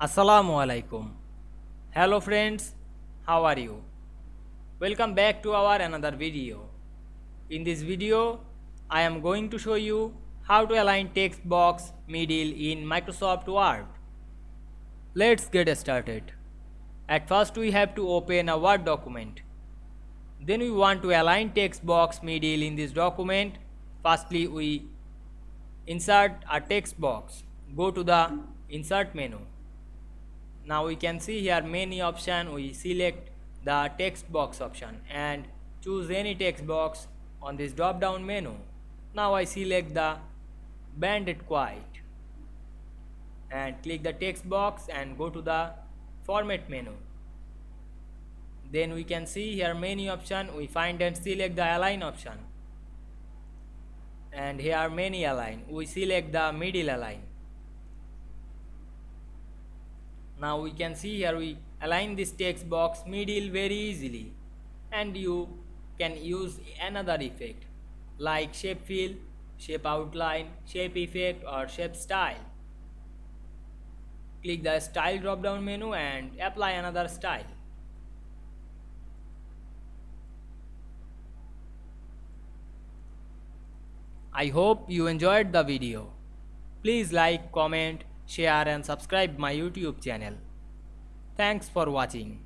Assalamu Walaikum. Hello friends, how are you? Welcome back to our another video. In this video, I am going to show you how to align text box middle in Microsoft Word. Let's get started. At first we have to open a Word document. Then we want to align text box middle in this document. Firstly we insert a text box. Go to the insert menu. Now we can see here many options. We select the text box option and choose any text box on this drop down menu. Now I select the banded quiet and click the text box and go to the format menu. Then we can see here many options. We find and select the align option, and here are many align. We select the middle align. Now we can see here we align this text box middle very easily, and you can use another effect like shape fill, shape outline, shape effect or shape style. Click the style drop down menu and apply another style. I hope you enjoyed the video. Please like, comment, share and subscribe my YouTube channel. Thanks for watching.